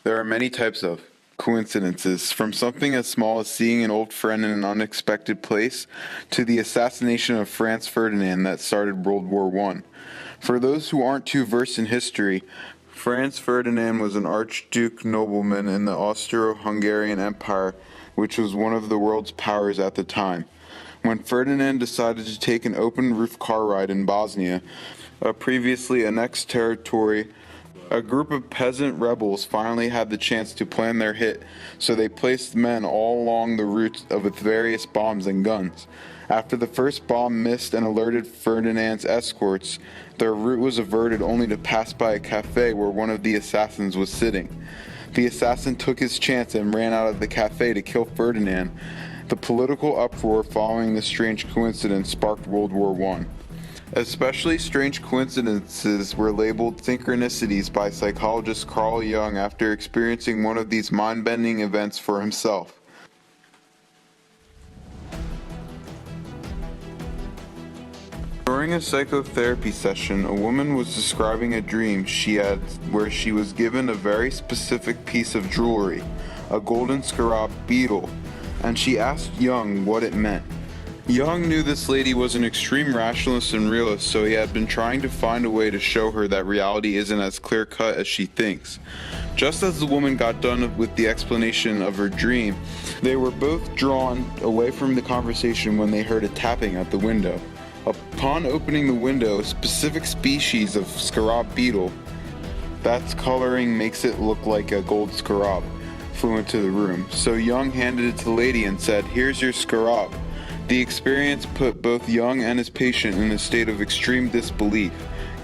There are many types of coincidences, from something as small as seeing an old friend in an unexpected place to the assassination of Franz Ferdinand that started World War I. For those who aren't too versed in history, Franz Ferdinand was an Archduke nobleman in the Austro-Hungarian Empire, which was one of the world's powers at the time. When Ferdinand decided to take an open-roof car ride in Bosnia, a previously annexed territory, a group of peasant rebels finally had the chance to plan their hit, so they placed men all along the routes with various bombs and guns. After the first bomb missed and alerted Ferdinand's escorts, their route was averted only to pass by a cafe where one of the assassins was sitting. The assassin took his chance and ran out of the cafe to kill Ferdinand. The political uproar following this strange coincidence sparked World War I. Especially strange coincidences were labeled synchronicities by psychologist Carl Jung after experiencing one of these mind-bending events for himself. During a psychotherapy session, a woman was describing a dream she had where she was given a very specific piece of jewelry, a golden scarab beetle, and she asked Jung what it meant. Jung knew this lady was an extreme rationalist and realist, so he had been trying to find a way to show her that reality isn't as clear-cut as she thinks. Just as the woman got done with the explanation of her dream, they were both drawn away from the conversation when they heard a tapping at the window. Upon opening the window, a specific species of scarab beetle, that's coloring makes it look like a gold scarab, flew into the room. So Jung handed it to the lady and said, "Here's your scarab." The experience put both Jung and his patient in a state of extreme disbelief.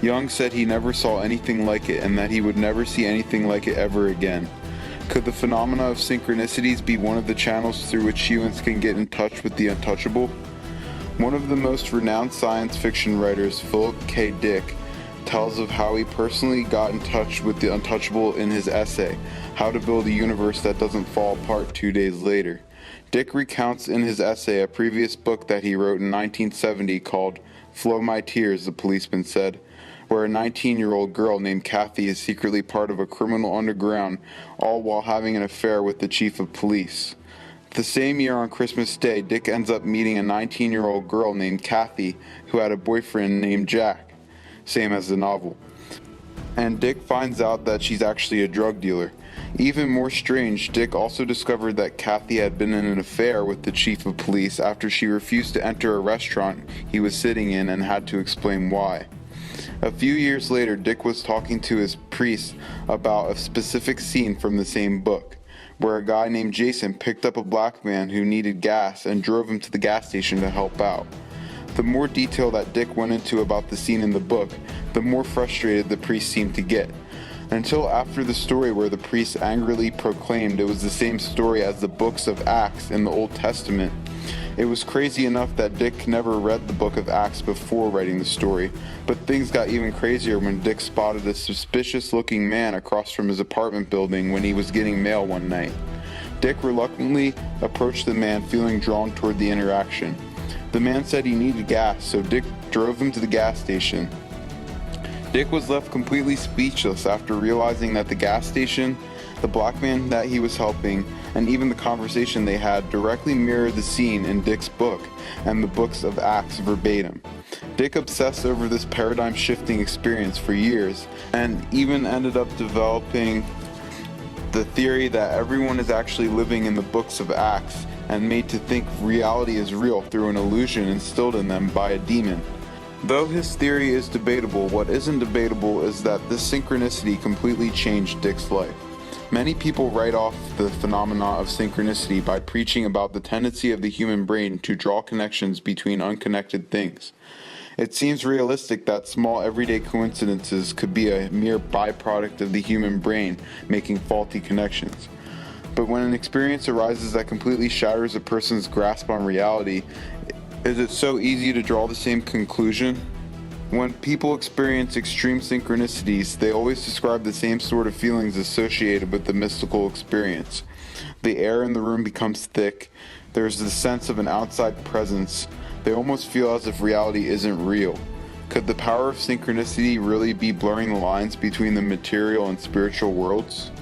Jung said he never saw anything like it and that he would never see anything like it ever again. Could the phenomena of synchronicities be one of the channels through which humans can get in touch with the untouchable? One of the most renowned science fiction writers, Philip K. Dick, tells of how he personally got in touch with the untouchable in his essay, How to Build a Universe That Doesn't Fall Apart 2 Days Later. Dick recounts in his essay a previous book that he wrote in 1970 called Flow My Tears, the Policeman Said, where a 19-year-old girl named Kathy is secretly part of a criminal underground, all while having an affair with the chief of police. The same year on Christmas Day, Dick ends up meeting a 19-year-old girl named Kathy who had a boyfriend named Jack, same as the novel. And Dick finds out that she's actually a drug dealer. Even more strange, Dick also discovered that Kathy had been in an affair with the chief of police after she refused to enter a restaurant he was sitting in and had to explain why. A few years later, Dick was talking to his priest about a specific scene from the same book, where a guy named Jason picked up a black man who needed gas and drove him to the gas station to help out. The more detail that Dick went into about the scene in the book, the more frustrated the priest seemed to get. Until after the story where the priest angrily proclaimed it was the same story as the books of Acts in the Old Testament. It was crazy enough that Dick never read the book of Acts before writing the story, but things got even crazier when Dick spotted a suspicious-looking man across from his apartment building when he was getting mail one night. Dick reluctantly approached the man, feeling drawn toward the interaction. The man said he needed gas, so Dick drove him to the gas station. Dick was left completely speechless after realizing that the gas station, the black man that he was helping, and even the conversation they had directly mirrored the scene in Dick's book and the books of Acts verbatim. Dick obsessed over this paradigm-shifting experience for years, and even ended up developing the theory that everyone is actually living in the books of Acts and made to think reality is real through an illusion instilled in them by a demon. Though his theory is debatable, what isn't debatable is that this synchronicity completely changed Dick's life. Many people write off the phenomena of synchronicity by preaching about the tendency of the human brain to draw connections between unconnected things. It seems realistic that small everyday coincidences could be a mere byproduct of the human brain making faulty connections. But when an experience arises that completely shatters a person's grasp on reality, is it so easy to draw the same conclusion? When people experience extreme synchronicities, they always describe the same sort of feelings associated with the mystical experience. The air in the room becomes thick. There's the sense of an outside presence. They almost feel as if reality isn't real. Could the power of synchronicity really be blurring the lines between the material and spiritual worlds?